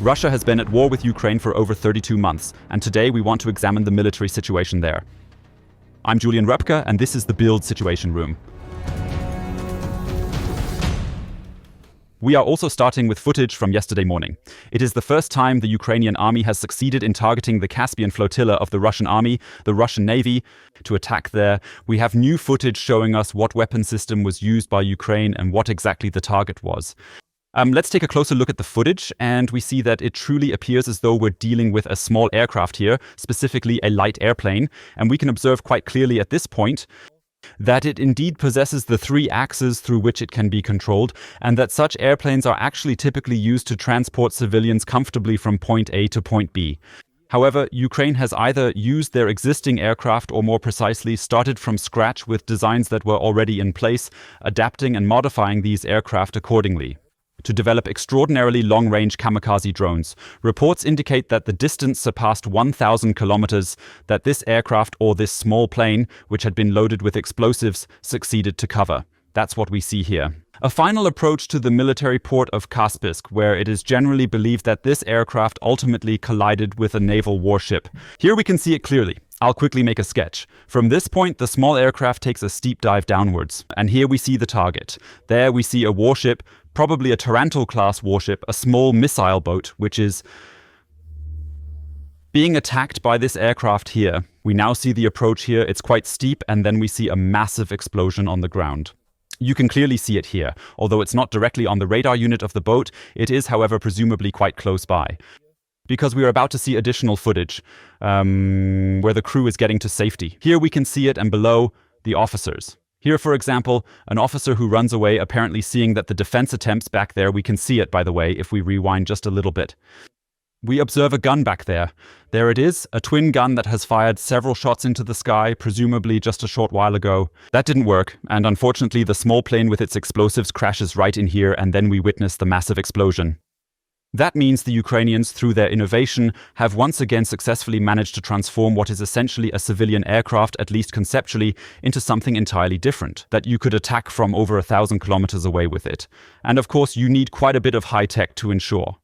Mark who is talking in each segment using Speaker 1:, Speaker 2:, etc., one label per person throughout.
Speaker 1: Russia has been at war with Ukraine for over 32 months, and today we want to examine the military situation there. I'm Julian Röpke, and this is the BILD Situation Room. We are also starting with footage from yesterday morning. It is the first time the Ukrainian army has succeeded in targeting the Caspian flotilla of the Russian army, the Russian Navy, to attack there. We have new footage showing us what weapon system was used by Ukraine and what exactly the target was. Let's take a closer look at the footage, and we see that it truly appears as though we're dealing with a small aircraft here, specifically a light airplane, and we can observe quite clearly at this point that it indeed possesses the three axes through which it can be controlled, and that such airplanes are actually typically used to transport civilians comfortably from point A to point B. However, Ukraine has either used their existing aircraft or, more precisely, started from scratch with designs that were already in place, adapting and modifying these aircraft accordingly to develop extraordinarily long-range kamikaze drones. Reports indicate that the distance surpassed 1,000 kilometers that this aircraft or this small plane, which had been loaded with explosives, succeeded to cover. That's what we see here. A final approach to the military port of Kazpisk, where it is generally believed that this aircraft ultimately collided with a naval warship. Here we can see it clearly. I'll quickly make a sketch. From this point, the small aircraft takes a steep dive downwards. And here we see the target. There we see a warship, probably a Tarantul-class warship, a small missile boat, which is being attacked by this aircraft here. We now see the approach here. It's quite steep, and then we see a massive explosion on the ground. You can clearly see it here. Although it's not directly on the radar unit of the boat, it is, however, presumably quite close by. Because we are about to see additional footage where the crew is getting to safety. Here we can see it, and below, the officers. Here, for example, an officer who runs away, apparently seeing that the defense attempts back there, we can see it, by the way, if we rewind just a little bit. We observe a gun back there. There it is, a twin gun that has fired several shots into the sky, presumably just a short while ago. That didn't work, and unfortunately the small plane with its explosives crashes right in here, and then we witness the massive explosion. That means the Ukrainians, through their innovation, have once again successfully managed to transform what is essentially a civilian aircraft, at least conceptually, into something entirely different, that you could attack from over 1,000 kilometers away with it. And of course, you need quite a bit of high-tech to ensure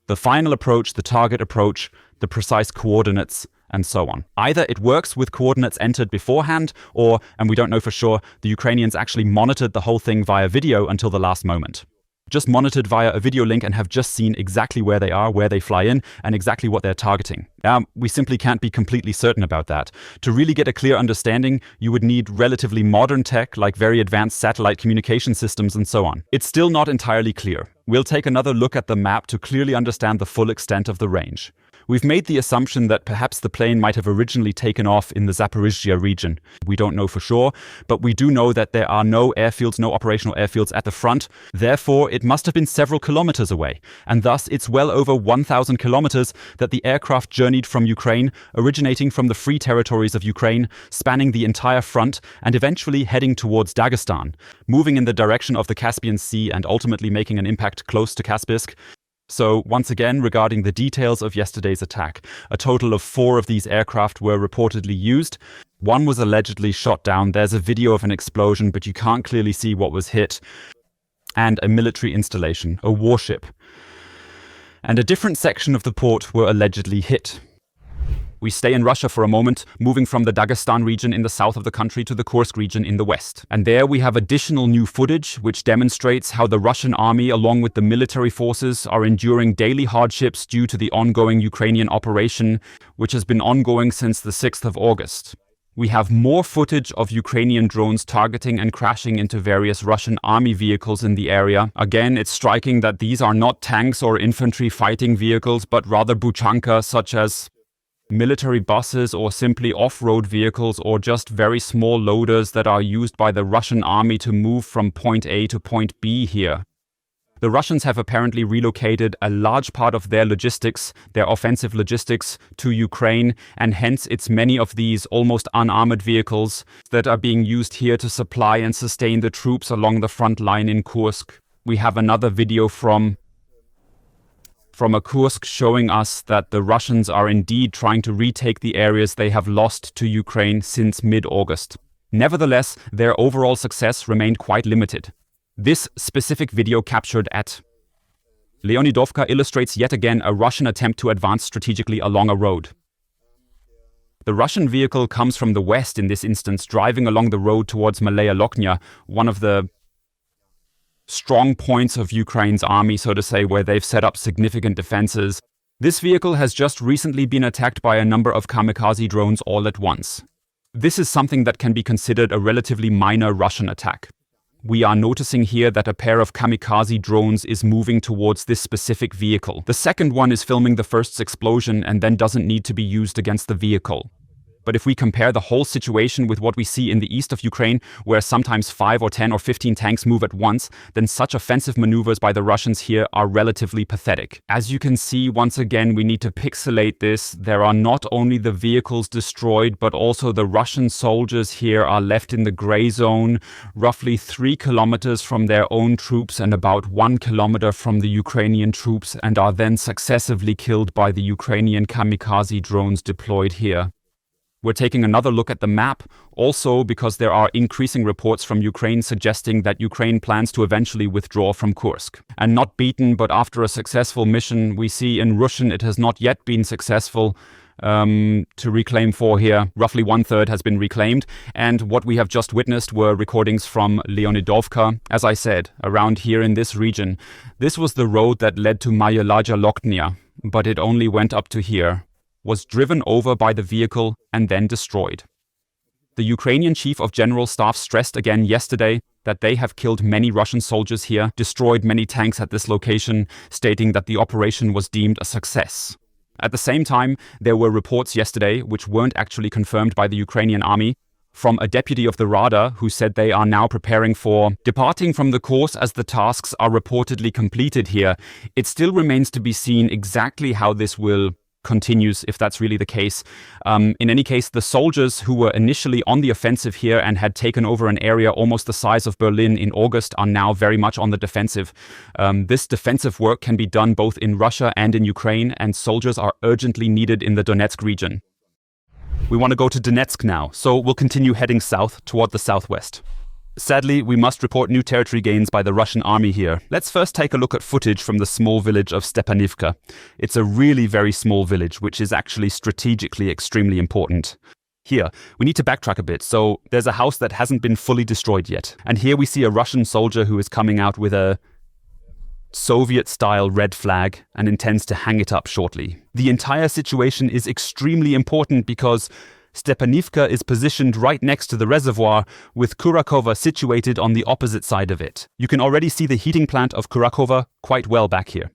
Speaker 1: the final approach, the target approach, the precise coordinates, and so on. Either it works with coordinates entered beforehand, or, and we don't know for sure, the Ukrainians actually monitored the whole thing via video until the last moment. Just monitored via a video link and have just seen exactly where they are, where they fly in, and exactly what they're targeting. We simply can't be completely certain about that. To really get a clear understanding, you would need relatively modern tech, like very advanced satellite communication systems and so on. It's still not entirely clear. We'll take another look at the map to clearly understand the full extent of the range. We've made the assumption that perhaps the plane might have originally taken off in the Zaporizhzhia region. We don't know for sure, but we do know that there are no airfields, no operational airfields at the front. Therefore, it must have been several kilometers away. And thus, it's well over 1,000 kilometers that the aircraft journeyed from Ukraine, originating from the free territories of Ukraine, spanning the entire front, and eventually heading towards Dagestan, moving in the direction of the Caspian Sea and ultimately making an impact close to Kazpisk. So, once again, regarding the details of yesterday's attack, a total of 4 of these aircraft were reportedly used. One was allegedly shot down. There's a video of an explosion, but you can't clearly see what was hit. And a military installation, a warship. And a different section of the port were allegedly hit. We stay in Russia for a moment, moving from the Dagestan region in the south of the country to the Kursk region in the west. And there we have additional new footage which demonstrates how the Russian army, along with the military forces, are enduring daily hardships due to the ongoing Ukrainian operation, which has been ongoing since the 6th of August. We have more footage of Ukrainian drones targeting and crashing into various Russian army vehicles in the area. Again, it's striking that these are not tanks or infantry fighting vehicles, but rather buchanka, such as military buses or simply off-road vehicles, or just very small loaders that are used by the Russian army to move from point A to point B here. The Russians have apparently relocated a large part of their logistics, their offensive logistics, to Ukraine, and hence it's many of these almost unarmored vehicles that are being used here to supply and sustain the troops along the front line in Kursk. We have another video from a Kursk showing us that the Russians are indeed trying to retake the areas they have lost to Ukraine since mid-August. Nevertheless, their overall success remained quite limited. This specific video captured at Leonidovka illustrates yet again a Russian attempt to advance strategically along a road. The Russian vehicle comes from the west in this instance, driving along the road towards Malaya Loknya, one of the strong points of Ukraine's army, so to say, where they've set up significant defenses. This vehicle has just recently been attacked by a number of kamikaze drones all at once. This is something that can be considered a relatively minor Russian attack. We are noticing here that a pair of kamikaze drones is moving towards this specific vehicle. The second one is filming the first explosion and then doesn't need to be used against the vehicle. But if we compare the whole situation with what we see in the east of Ukraine, where sometimes 5 or 10 or 15 tanks move at once, then such offensive maneuvers by the Russians here are relatively pathetic. As you can see, once again, we need to pixelate this. There are not only the vehicles destroyed, but also the Russian soldiers here are left in the gray zone, roughly 3 kilometers from their own troops and about 1 kilometer from the Ukrainian troops, and are then successively killed by the Ukrainian kamikaze drones deployed here. We're taking another look at the map, also because there are increasing reports from Ukraine suggesting that Ukraine plans to eventually withdraw from Kursk. And not beaten, but after a successful mission, we see in Russian it has not yet been successful to reclaim 4 here. Roughly 1/3 has been reclaimed. And what we have just witnessed were recordings from Leonidovka. As I said, around here in this region, this was the road that led to Malaya Loknya, but it only went up to here, was driven over by the vehicle and then destroyed. The Ukrainian Chief of General Staff stressed again yesterday that they have killed many Russian soldiers here, destroyed many tanks at this location, stating that the operation was deemed a success. At the same time, there were reports yesterday, which weren't actually confirmed by the Ukrainian army, from a deputy of the Rada who said they are now preparing for departing from the course as the tasks are reportedly completed here. It still remains to be seen exactly how this will continues, if that's really the case. In any case, the soldiers who were initially on the offensive here and had taken over an area almost the size of Berlin in August are now very much on the defensive. This defensive work can be done both in Russia and in Ukraine, and soldiers are urgently needed in the Donetsk region. We want to go to Donetsk now, so we'll continue heading south toward the southwest. Sadly, we must report new territory gains by the Russian army here. Let's first take a look at footage from the small village of Stepanivka. It's a really very small village, which is actually strategically extremely important. Here, we need to backtrack a bit. So there's a house that hasn't been fully destroyed yet. And here we see a Russian soldier who is coming out with a Soviet-style red flag and intends to hang it up shortly. The entire situation is extremely important because Stepanivka is positioned right next to the reservoir, with Kurakhove situated on the opposite side of it. You can already see the heating plant of Kurakhove quite well back here.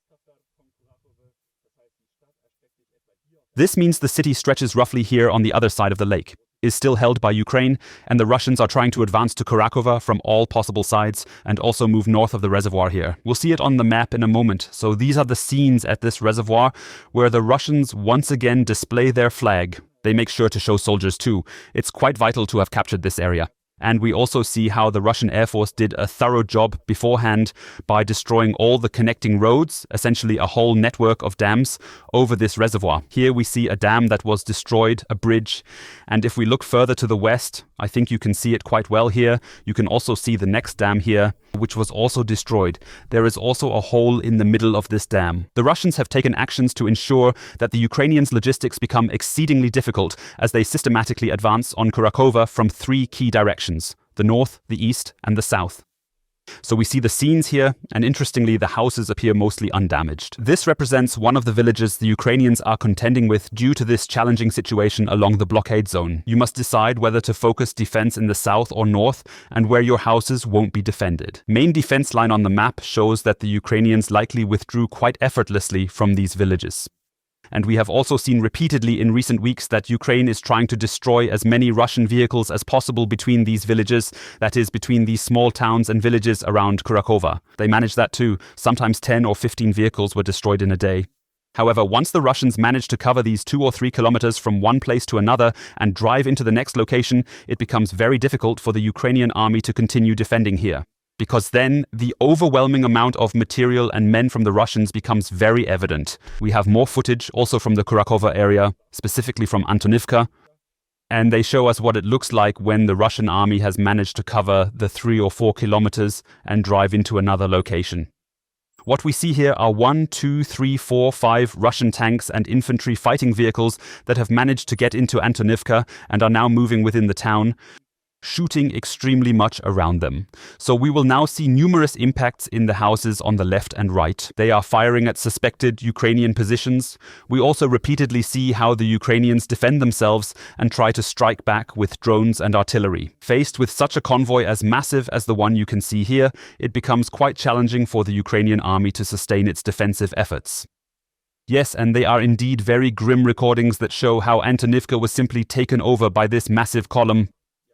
Speaker 1: This means the city stretches roughly here on the other side of the lake, is still held by Ukraine, and the Russians are trying to advance to Kurakhove from all possible sides and also move north of the reservoir here. We'll see it on the map in a moment. So these are the scenes at this reservoir where the Russians once again display their flag. They make sure to show soldiers too. It's quite vital to have captured this area. And we also see how the Russian Air Force did a thorough job beforehand by destroying all the connecting roads, essentially a whole network of dams over this reservoir. Here we see a dam that was destroyed, a bridge. And if we look further to the west, I think you can see it quite well here. You can also see the next dam here, which was also destroyed. There is also a hole in the middle of this dam. The Russians have taken actions to ensure that the Ukrainians' logistics become exceedingly difficult as they systematically advance on Kurakhove from 3 key directions: the north, the east, and the south. So we see the scenes here, and interestingly, the houses appear mostly undamaged. This represents one of the villages the Ukrainians are contending with due to this challenging situation along the blockade zone. You must decide whether to focus defense in the south or north, and where your houses won't be defended. Main defense line on the map shows that the Ukrainians likely withdrew quite effortlessly from these villages. And we have also seen repeatedly in recent weeks that Ukraine is trying to destroy as many Russian vehicles as possible between these villages, that is, between these small towns and villages around Kurakhove. They managed that too. Sometimes 10 or 15 vehicles were destroyed in a day. However, once the Russians manage to cover these 2 or 3 kilometers from one place to another and drive into the next location, it becomes very difficult for the Ukrainian army to continue defending here. Because then the overwhelming amount of material and men from the Russians becomes very evident. We have more footage also from the Kurakhove area, specifically from Antonivka, and they show us what it looks like when the Russian army has managed to cover the 3 or 4 kilometers and drive into another location. What we see here are 1, 2, 3, 4, 5 Russian tanks and infantry fighting vehicles that have managed to get into Antonivka and are now moving within the town, shooting extremely much around them. So we will now see numerous impacts in the houses on the left and right. They are firing at suspected Ukrainian positions. We also repeatedly see how the Ukrainians defend themselves and try to strike back with drones and artillery. Faced with such a convoy as massive as the one you can see here, it becomes quite challenging for the Ukrainian army to sustain its defensive efforts. Yes, and they are indeed very grim recordings that show how Antonivka was simply taken over by this massive column,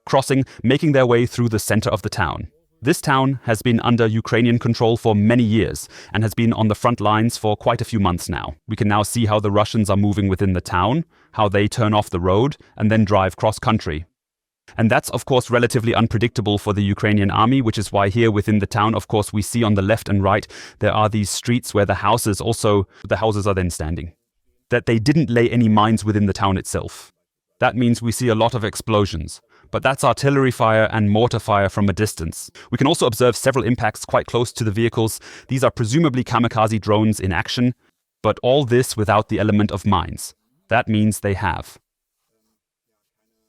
Speaker 1: crossing, making their way through the center of the town. This town has been under Ukrainian control for many years and has been on the front lines for quite a few months now. We can now see how the Russians are moving within the town, how they turn off the road and then drive cross-country. And that's, of course, relatively unpredictable for the Ukrainian army, which is why here within the town, of course, we see on the left and right, there are these streets where the houses are then standing. That they didn't lay any mines within the town itself. That means we see a lot of explosions. But that's artillery fire and mortar fire from a distance. We can also observe several impacts quite close to the vehicles. These are presumably kamikaze drones in action, but all this without the element of mines. That means they have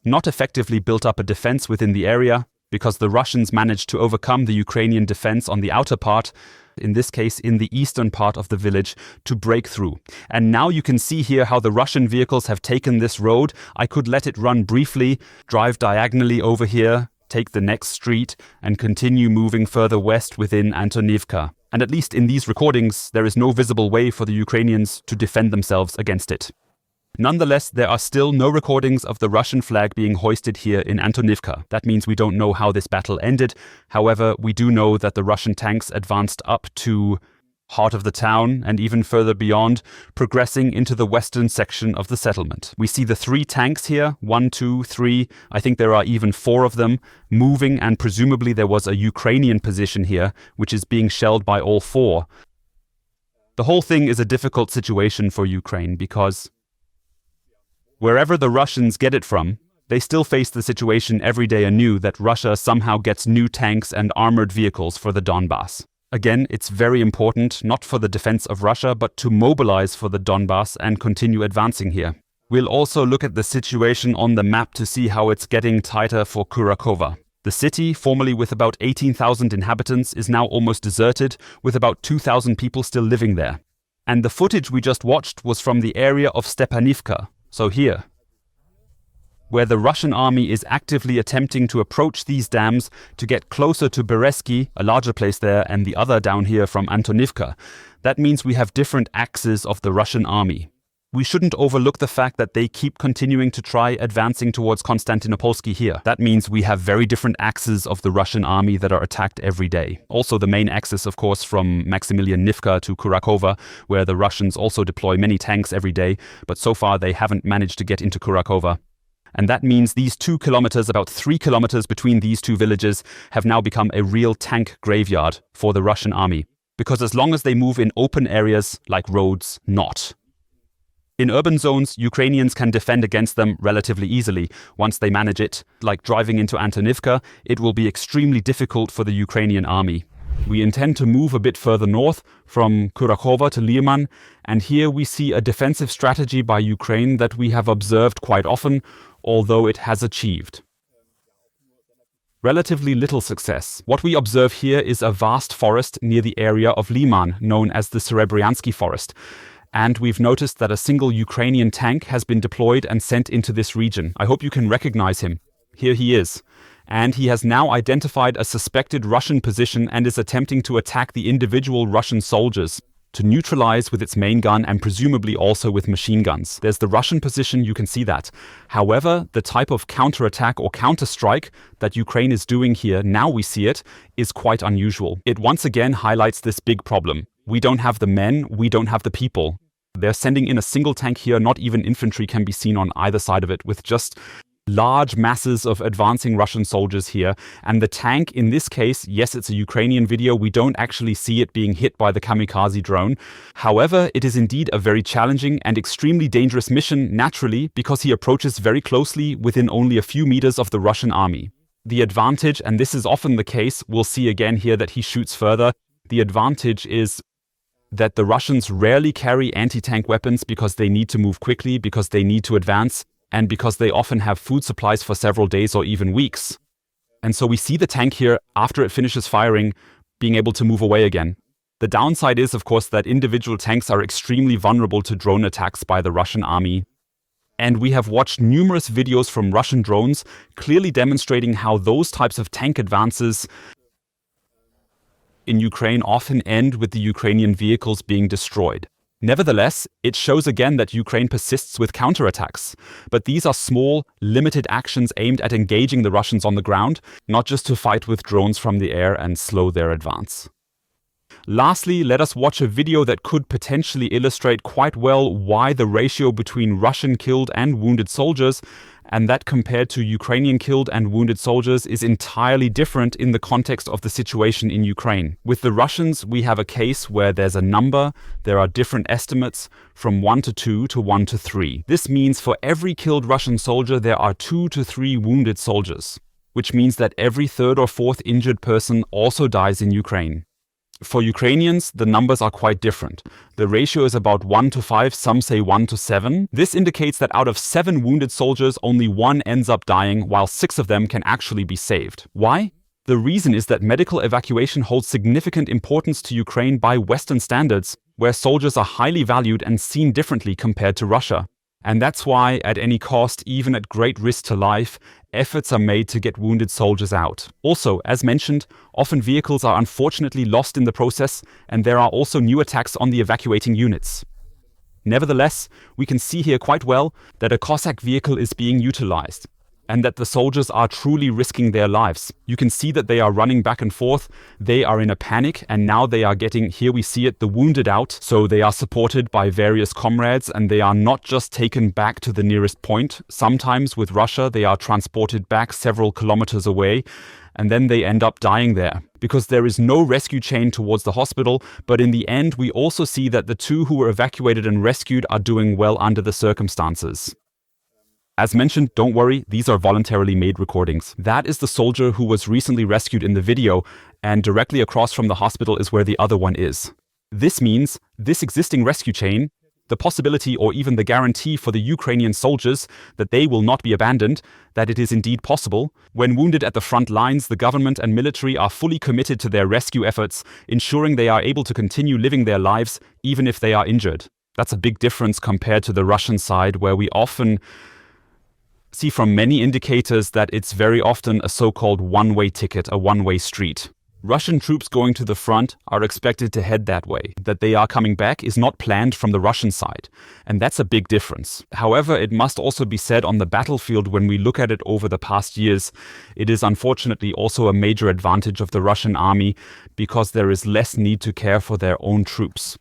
Speaker 1: not effectively built up a defense within the area, because the Russians managed to overcome the Ukrainian defense on the outer part, in this case in the eastern part of the village, to break through. And now you can see here how the Russian vehicles have taken this road. I could let it run briefly, drive diagonally over here, take the next street, and continue moving further west within Antonivka. And at least in these recordings, there is no visible way for the Ukrainians to defend themselves against it. Nonetheless, there are still no recordings of the Russian flag being hoisted here in Antonivka. That means we don't know how this battle ended. However, we do know that the Russian tanks advanced up to heart of the town and even further beyond, progressing into the western section of the settlement. We see the 3 tanks here, 1, 2, 3, I think there are even 4 of them, moving, and presumably there was a Ukrainian position here, which is being shelled by all 4. The whole thing is a difficult situation for Ukraine because wherever the Russians get it from, they still face the situation every day anew that Russia somehow gets new tanks and armored vehicles for the Donbass. Again, it's very important, not for the defense of Russia, but to mobilize for the Donbass and continue advancing here. We'll also look at the situation on the map to see how it's getting tighter for Kurakhove. The city, formerly with about 18,000 inhabitants, is now almost deserted, with about 2,000 people still living there. And the footage we just watched was from the area of Stepanivka. So here, where the Russian army is actively attempting to approach these dams to get closer to Beresky, a larger place there, and the other down here from Antonivka. That means we have different axes of the Russian army. We shouldn't overlook the fact that they keep continuing to try advancing towards Konstantinopolsky here. That means we have very different axes of the Russian army that are attacked every day. Also the main axis, of course, from Maximilianivka to Kurakhove, where the Russians also deploy many tanks every day, but so far they haven't managed to get into Kurakhove. And that means these 2 kilometers, about 3 kilometers between these 2 villages, have now become a real tank graveyard for the Russian army. Because as long as they move in open areas like roads, not. In urban zones, Ukrainians can defend against them relatively easily once they manage it. Like driving into Antonivka, it will be extremely difficult for the Ukrainian army. We intend to move a bit further north from Kurakhove to Liman, and here we see a defensive strategy by Ukraine that we have observed quite often, although it has achieved relatively little success. What we observe here is a vast forest near the area of Liman, known as the Serebryansky Forest. And we've noticed that a single Ukrainian tank has been deployed and sent into this region. I hope you can recognize him. Here he is. And he has now identified a suspected Russian position and is attempting to attack the individual Russian soldiers to neutralize with its main gun and presumably also with machine guns. There's the Russian position, you can see that. However, the type of counterattack or counterstrike that Ukraine is doing here, now we see it, is quite unusual. It once again highlights this big problem. We don't have the men, we don't have the people. They're sending in a single tank here, not even infantry can be seen on either side of it, with just large masses of advancing Russian soldiers here. And the tank, in this case, yes, it's a Ukrainian video, we don't actually see it being hit by the kamikaze drone. However, it is indeed a very challenging and extremely dangerous mission, naturally, because he approaches very closely within only a few meters of the Russian army. The advantage, and this is often the case, we'll see again here that he shoots further, the advantage is that the Russians rarely carry anti-tank weapons because they need to move quickly, because they need to advance, and because they often have food supplies for several days or even weeks. And so we see the tank here, after it finishes firing, being able to move away again. The downside is, of course, that individual tanks are extremely vulnerable to drone attacks by the Russian army. And we have watched numerous videos from Russian drones clearly demonstrating how those types of tank advances in Ukraine often end with the Ukrainian vehicles being destroyed. Nevertheless, it shows again that Ukraine persists with counterattacks. But these are small, limited actions aimed at engaging the Russians on the ground, not just to fight with drones from the air and slow their advance. Lastly, let us watch a video that could potentially illustrate quite well why the ratio between Russian killed and wounded soldiers, and that compared to Ukrainian killed and wounded soldiers, is entirely different in the context of the situation in Ukraine. With the Russians, we have a case where there's a number, there are different estimates, from 1 to 2 to 1 to 3. This means for every killed Russian soldier, there are 2 to 3 wounded soldiers, which means that every third or fourth injured person also dies in Ukraine. For Ukrainians, the numbers are quite different. The ratio is about 1 to 5, some say 1 to 7. This indicates that out of 7 wounded soldiers, only 1 ends up dying, while 6 of them can actually be saved. Why? The reason is that medical evacuation holds significant importance to Ukraine by Western standards, where soldiers are highly valued and seen differently compared to Russia. And that's why, at any cost, even at great risk to life, efforts are made to get wounded soldiers out. Also, as mentioned, often vehicles are unfortunately lost in the process, and there are also new attacks on the evacuating units. Nevertheless, we can see here quite well that a Cossack vehicle is being utilized, and that the soldiers are truly risking their lives. You can see that they are running back and forth, they are in a panic, and now they are getting, here we see it, the wounded out, so they are supported by various comrades, and they are not just taken back to the nearest point. Sometimes with Russia, they are transported back several kilometers away, and then they end up dying there, because there is no rescue chain towards the hospital. But in the end, we also see that the 2 who were evacuated and rescued are doing well under the circumstances. As mentioned, don't worry, these are voluntarily made recordings. That is the soldier who was recently rescued in the video, and directly across from the hospital is where the other one is. This means this existing rescue chain, the possibility or even the guarantee for the Ukrainian soldiers that they will not be abandoned, that it is indeed possible. When wounded at the front lines, the government and military are fully committed to their rescue efforts, ensuring they are able to continue living their lives even if they are injured. That's a big difference compared to the Russian side, where we often see from many indicators that it's very often a so-called one-way ticket, a one-way street. Russian troops going to the front are expected to head that way. That they are coming back is not planned from the Russian side, and that's a big difference. However, it must also be said on the battlefield, when we look at it over the past years, it is unfortunately also a major advantage of the Russian army, because there is less need to care for their own troops.